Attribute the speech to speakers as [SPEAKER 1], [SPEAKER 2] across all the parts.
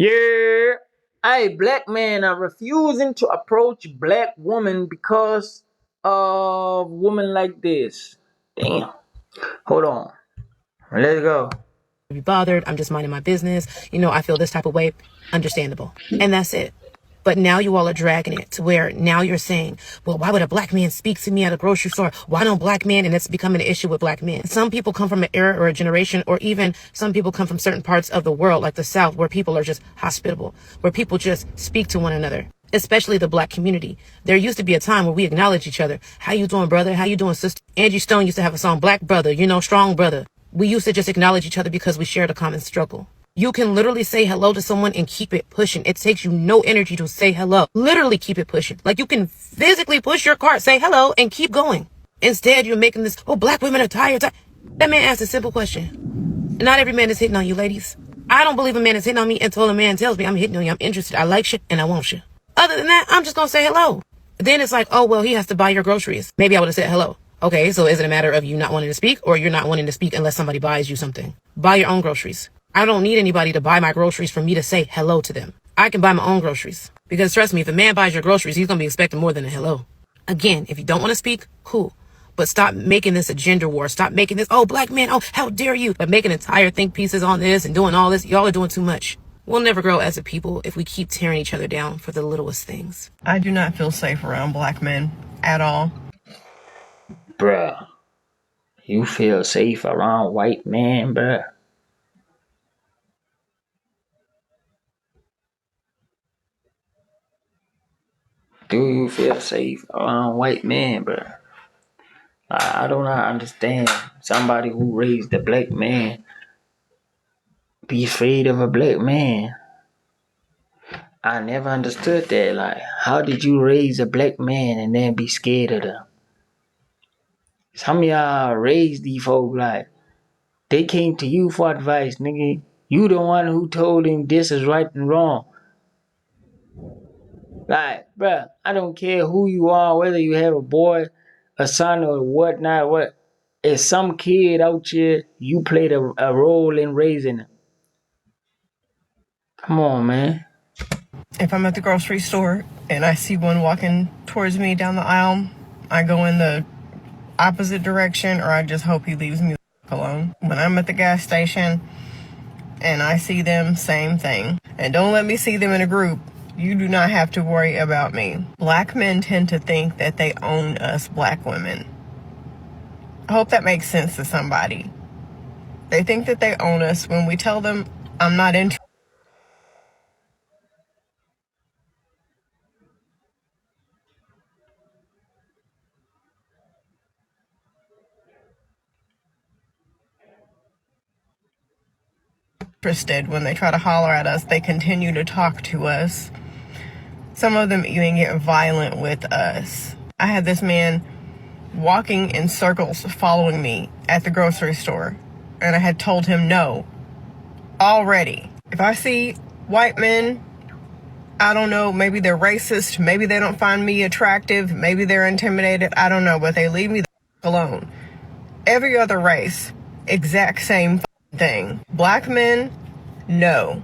[SPEAKER 1] Yeah. Hey, black man are refusing to approach black woman because of woman like this. Damn. Hold on. Let's go.
[SPEAKER 2] Be bothered. I'm just minding my business. I feel this type of way. Understandable. And that's it. But now you all are dragging it to where now you're saying, well, why would a black man speak to me at a grocery store? Why don't black men? And it's becoming an issue with black men. Some people come from an era or a generation, or even some people come from certain parts of the world, like the South, where people are just hospitable, where people just speak to one another, especially the black community. There used to be a time where we acknowledge each other. How you doing, brother? How you doing, sister? Angie Stone used to have a song, Black Brother, strong brother. We used to just acknowledge each other because we shared a common struggle. You can literally say hello to someone and keep it pushing. It takes you no energy to say hello. Literally keep it pushing. Like you can physically push your cart, say hello, and keep going. Instead, you're making this, oh, black women are tired. That man asked a simple question. Not every man is hitting on you, ladies. I don't believe a man is hitting on me until a man tells me I'm hitting on you, I'm interested, I like shit, and I want shit. Other than that, I'm just gonna say hello. Then it's like, oh, well, he has to buy your groceries. Maybe I would have said hello. Okay, so is it a matter of you not wanting to speak, or you're not wanting to speak unless somebody buys you something? Buy your own groceries. I don't need anybody to buy my groceries for me to say hello to them. I can buy my own groceries. Because trust me, if a man buys your groceries, he's going to be expecting more than a hello. Again, if you don't want to speak, cool. But stop making this a gender war. Stop making this, oh, black men, oh, how dare you? But making entire think pieces on this and doing all this, y'all are doing too much. We'll never grow as a people if we keep tearing each other down for the littlest things.
[SPEAKER 3] I do not feel safe around black men at all.
[SPEAKER 1] Bruh. You feel safe around white men, bruh? Do you feel safe around white men, bruh? I do not understand somebody who raised a black man be afraid of a black man. I never understood that. Like, how did you raise a black man and then be scared of them? Some of y'all raised these folks like they came to you for advice, nigga. You the one who told him this is right and wrong. Like, bruh, I don't care who you are, whether you have a boy, a son, or whatnot. What? If some kid out here, you played a role in raising him. Come on, man.
[SPEAKER 3] If I'm at the grocery store and I see one walking towards me down the aisle, I go in the opposite direction, or I just hope he leaves me alone. When I'm at the gas station and I see them, same thing. And don't let me see them in a group. You do not have to worry about me. Black men tend to think that they own us black women. I hope that makes sense to somebody. They think that they own us when we tell them, I'm not interested when they try to holler at us. They continue to talk to us. Some of them even get violent with us. I had this man walking in circles following me at the grocery store, and I had told him no already. If I see white men, I don't know, maybe they're racist, maybe they don't find me attractive, maybe they're intimidated, I don't know, but they leave me alone. Every other race, exact same thing. Black men, no.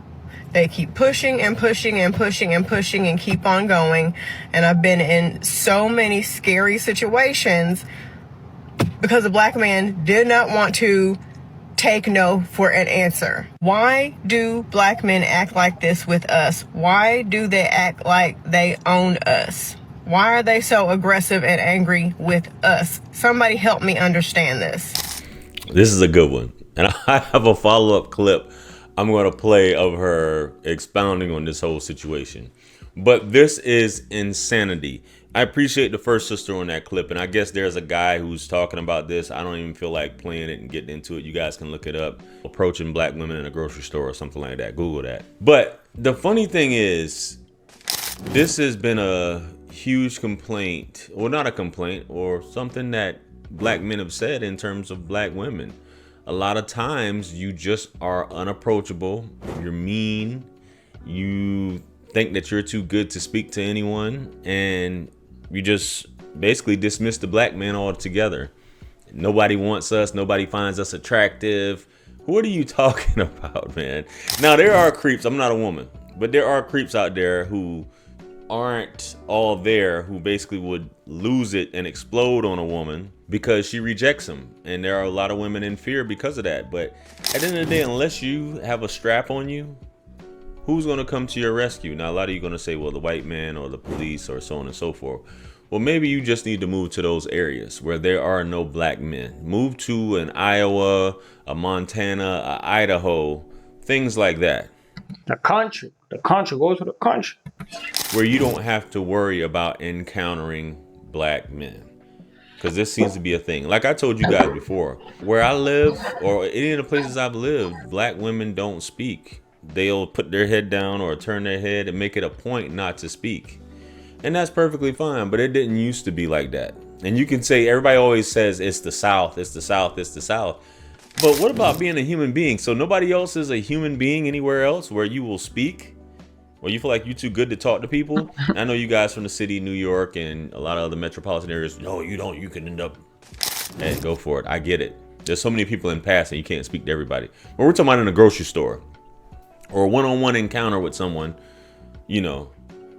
[SPEAKER 3] They keep pushing and pushing and pushing and pushing and keep on going. And I've been in so many scary situations because a black man did not want to take no for an answer. Why do black men act like this with us? Why do they act like they own us? Why are they so aggressive and angry with us? Somebody help me understand this.
[SPEAKER 4] This is a good one. And I have a follow-up clip I'm going to play of her expounding on this whole situation. But this is insanity. I appreciate the first sister on that clip. And I guess there's a guy who's talking about this. I don't even feel like playing it and getting into it. You guys can look it up. Approaching black women in a grocery store or something like that. Google that. But the funny thing is, this has been a huge complaint, or not a complaint, or something that black men have said in terms of black women. A lot of times you just are unapproachable, you're mean, you think that you're too good to speak to anyone, and you just basically dismiss the black man altogether. Nobody wants us, nobody finds us attractive. What are you talking about, man? Now, there are creeps. I'm not a woman, But there are creeps out there who aren't all there, who basically would lose it and explode on a woman because she rejects them. And there are a lot of women in fear because of that. But at the end of the day, unless you have a strap on you, who's going to come to your rescue? Now, a lot of you are going to say, well, the white man or the police or so on and so forth. Well, maybe you just need to move to those areas where there are no black men. Move to an Iowa, a Montana, a Idaho, things like that.
[SPEAKER 1] The country. Go to the country.
[SPEAKER 4] Where you don't have to worry about encountering black men. Because this seems to be a thing. Like I told you guys before, where I live or any of the places I've lived, black women don't speak. They'll put their head down or turn their head and make it a point not to speak. And that's perfectly fine, but it didn't used to be like that. And you can say, everybody always says it's the South, it's the South, it's the South. But what about being a human being? So nobody else is a human being anywhere else where you will speak? Or you feel like you're too good to talk to people? I know you guys from the city, New York, and a lot of other metropolitan areas. No, you don't. You can end up. Hey, go for it. I get it. There's so many people in passing, you can't speak to everybody. But we're talking about in a grocery store or a one-on-one encounter with someone, you know.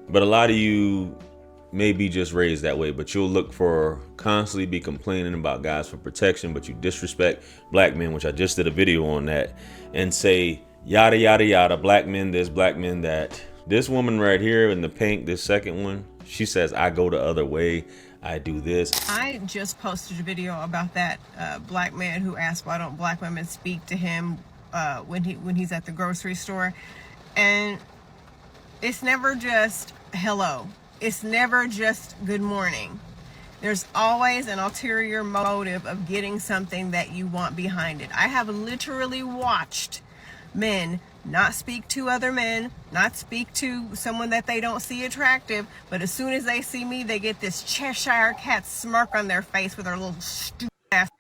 [SPEAKER 4] But a lot of you may be just raised that way, but you'll look for constantly be complaining about guys for protection, but you disrespect black men, which I just did a video on that, and say yada yada yada, black men this, black men that. This woman right here in the pink, this second one, she says I go the other way, I do this.
[SPEAKER 3] I just posted a video about that black man who asked why don't black women speak to him when he's at the grocery store, and it's never just hello. It's never just good morning. There's always an ulterior motive of getting something that you want behind it. I have literally watched men not speak to other men, not speak to someone that they don't see attractive, but as soon as they see me, they get this Cheshire cat smirk on their face with their little stupid ass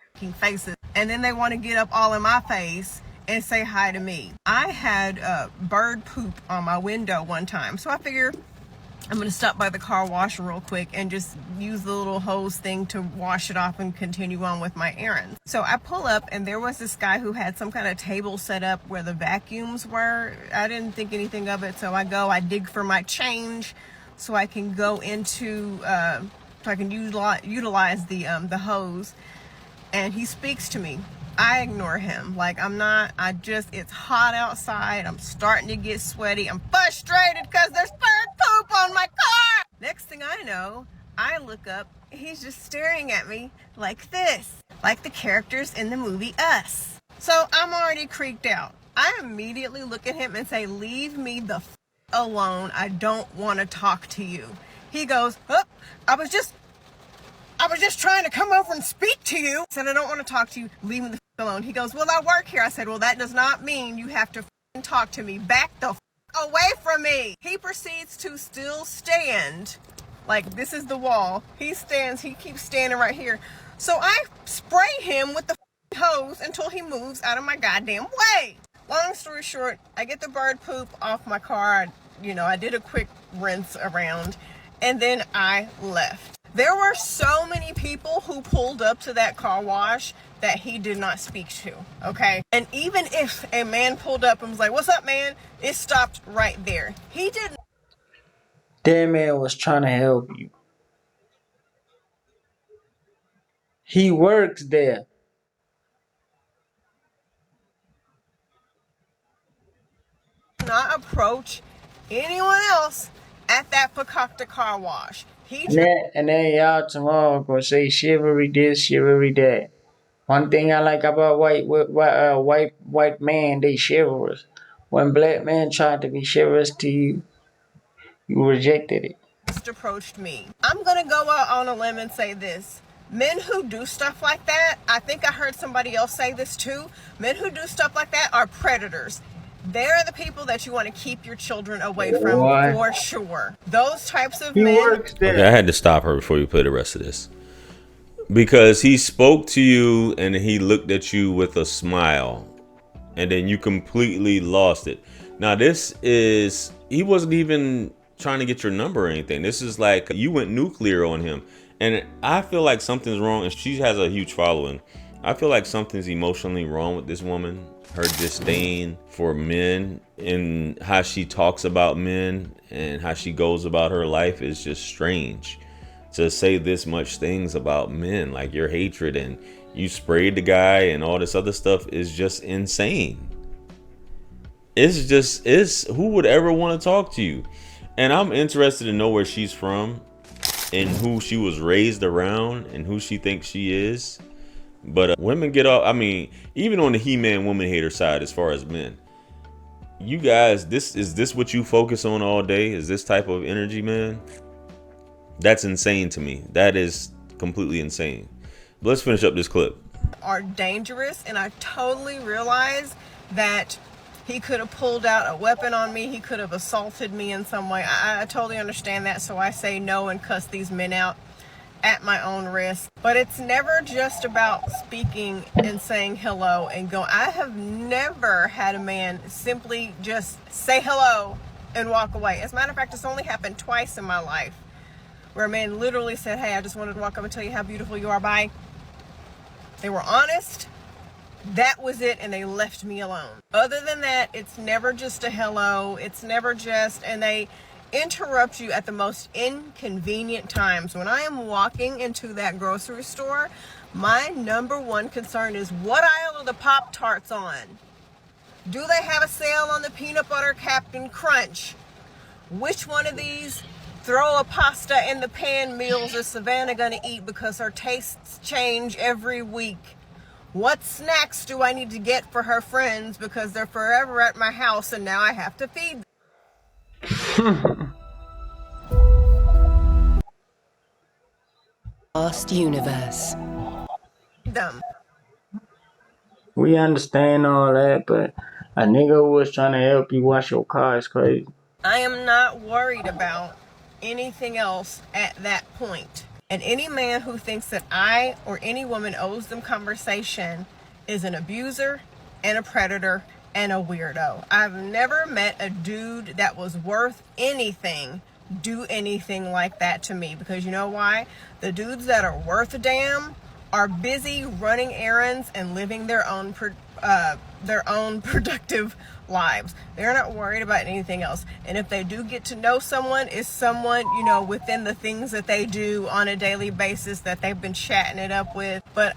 [SPEAKER 3] faces, and then they want to get up all in my face and say hi to me. I had bird poop on my window one time, so I figure I'm gonna stop by the car wash real quick and just use the little hose thing to wash it off and continue on with my errands. So I pull up and there was this guy who had some kind of table set up where the vacuums were. I didn't think anything of it, so I dig for my change so I can go into, so I can utilize the hose, and he speaks to me. I ignore him. Like, it's hot outside. I'm starting to get sweaty. I'm frustrated because there's bird poop on my car. Next thing I know, I look up. He's just staring at me like this, like the characters in the movie Us. So I'm already creeped out. I immediately look at him and say, leave me the alone. I don't want to talk to you. He goes, oh, I was just trying to come over and speak to you. I said, I don't want to talk to you. Leave me the alone. He goes, well, I work here. I said, well, that does not mean you have to talk to me. Back the away from me. He proceeds to still stand. Like, this is the wall. He keeps standing right here. So I spray him with the hose until he moves out of my goddamn way. Long story short, I get the bird poop off my car. I did a quick rinse around, and then I left. There were so many people who pulled up to that car wash that he did not speak to, okay? And even if a man pulled up and was like, what's up, man? It stopped right there. He didn't.
[SPEAKER 1] That man was trying to help you. He works there.
[SPEAKER 3] Not approach anyone else at that Fakakta car wash.
[SPEAKER 1] And then y'all tomorrow gonna say chivalry this, chivalry that. One thing I like about white man, they chivalrous. When black men tried to be chivalrous to you, you rejected it.
[SPEAKER 3] Just approached me. I'm gonna go out on a limb and say this. Men who do stuff like that, I think I heard somebody else say this too. Men who do stuff like that are predators. They're the people that you want to keep your children away from, for sure. Those types of men.
[SPEAKER 1] Works there.
[SPEAKER 4] Okay, I had to stop her before you play the rest of this. Because he spoke to you and he looked at you with a smile. And then you completely lost it. Now he wasn't even trying to get your number or anything. This is like you went nuclear on him. And I feel like something's wrong. And she has a huge following. I feel like something's emotionally wrong with this woman. Her disdain for men in how she talks about men and how she goes about her life is just strange. To say this much things about men, like your hatred and you sprayed the guy and all this other stuff, is just insane. It's who would ever want to talk to you? And I'm interested to know where she's from and who she was raised around and who she thinks she is. But women get off. I mean, even on the He-Man woman hater side, as far as men, you guys, this what you focus on all day? Is this type of energy, man? That's insane to me. That is completely insane. But let's finish up this clip.
[SPEAKER 3] Are dangerous, and I totally realize that he could have pulled out a weapon on me. He could have assaulted me in some way. I totally understand that, so I say no and cuss these men out at my own risk. But it's never just about speaking and saying hello and go. I have never had a man simply just say hello and walk away. As a matter of fact, it's only happened twice in my life, where a man literally said, hey, I just wanted to walk up and tell you how beautiful you are, bye. They were honest. That was it, and they left me alone. Other than that, it's never just a hello. It's never just, and they interrupt you at the most inconvenient times. When I am walking into that grocery store, my number one concern is, what aisle are the Pop-Tarts on? Do they have a sale on the peanut butter Captain Crunch? Which one of these throw a pasta in the pan meals is Savannah gonna eat because her tastes change every week? What snacks do I need to get for her friends because they're forever at my house and now I have to feed them?
[SPEAKER 5] Lost universe.
[SPEAKER 1] We understand all that, but a nigga who was trying to help you wash your car is crazy.
[SPEAKER 3] I am not worried about anything else at that point. And any man who thinks that I or any woman owes them conversation is an abuser and a predator and a weirdo. I've never met a dude that was worth anything do anything like that to me, because you know why? The dudes that are worth a damn are busy running errands and living their own productive lives. They're not worried about anything else. And if they do get to know someone, it's someone, you know, within the things that they do on a daily basis that they've been chatting it up with. But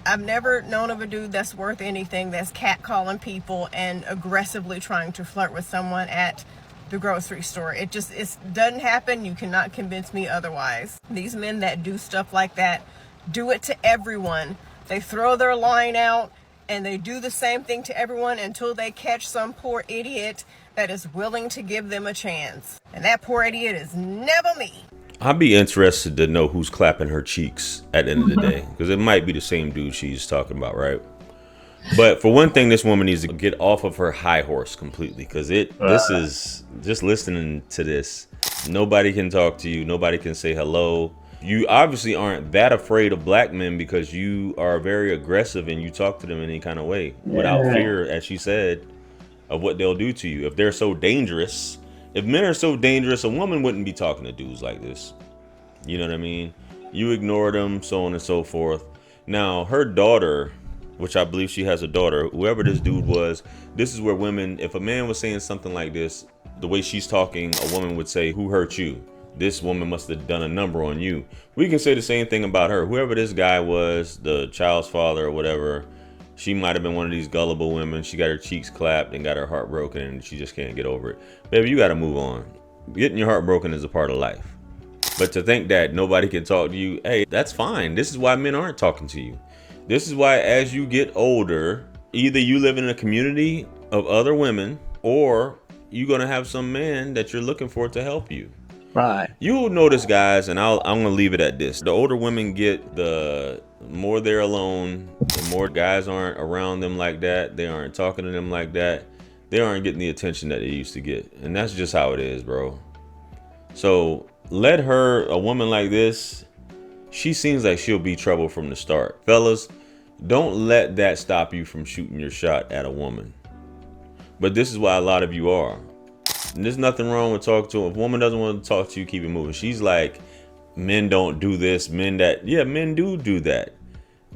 [SPEAKER 3] I've never known of a dude that's worth anything that's catcalling people and aggressively trying to flirt with someone at the grocery store. It doesn't happen. You cannot convince me otherwise. These men that do stuff like that do it to everyone. They throw their line out and they do the same thing to everyone until they catch some poor idiot that is willing to give them a chance. And that poor idiot is never me.
[SPEAKER 4] I'd be interested to know who's clapping her cheeks at the end of the day, because it might be the same dude she's talking about, right? But for one thing, this woman needs to get off of her high horse completely, because this is just listening to this. Nobody can talk to you. Nobody can say hello. You obviously aren't that afraid of black men because you are very aggressive and you talk to them in any kind of way without fear, as she said, of what they'll do to you. If they're so dangerous, if men are so dangerous, a woman wouldn't be talking to dudes like this. You know what I mean? You ignore them, so on and so forth. Now, her daughter, which I believe she has a daughter, whoever this dude was, this is where women, if a man was saying something like this, the way she's talking, a woman would say, who hurt you? This woman must have done a number on you. We can say the same thing about her. Whoever this guy was, the child's father or whatever, she might have been one of these gullible women. She got her cheeks clapped and got her heart broken and she just can't get over it. Baby, you got to move on. Getting your heart broken is a part of life. But to think that nobody can talk to you, hey, that's fine. This is why men aren't talking to you. This is why as you get older, either you live in a community of other women or you're going to have some man that you're looking for to help you.
[SPEAKER 1] Right.
[SPEAKER 4] You'll notice, guys, and I'm going to leave it at this. The older women get, the more they're alone, the more guys aren't around them like that. They aren't talking to them like that. They aren't getting the attention that they used to get. And that's just how it is, bro. So let her, a woman like this, she seems like she'll be trouble from the start. Fellas, don't let that stop you from shooting your shot at a woman. But this is why a lot of you are. And there's nothing wrong with talking to her. If a woman doesn't want to talk to you, keep it moving. She's like, men don't do this, men that. Yeah, men do that.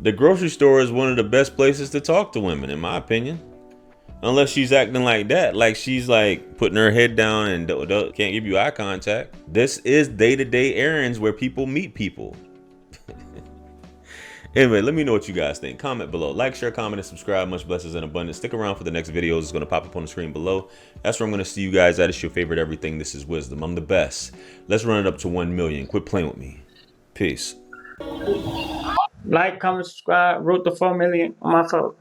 [SPEAKER 4] The grocery store is one of the best places to talk to women, in my opinion. Unless she's acting like that, like she's like putting her head down and can't give you eye contact. This is day-to-day errands where people meet people. Anyway, let me know what you guys think. Comment below. Like, share, comment, and subscribe. Much blessings and abundance. Stick around for the next videos. It's going to pop up on the screen below. That's where I'm going to see you guys at. It's your favorite everything. This is Wisdom. I'm the best. Let's run it up to 1 million. Quit playing with me. Peace.
[SPEAKER 1] Like, comment, subscribe. Wrote the 4 million on my phone.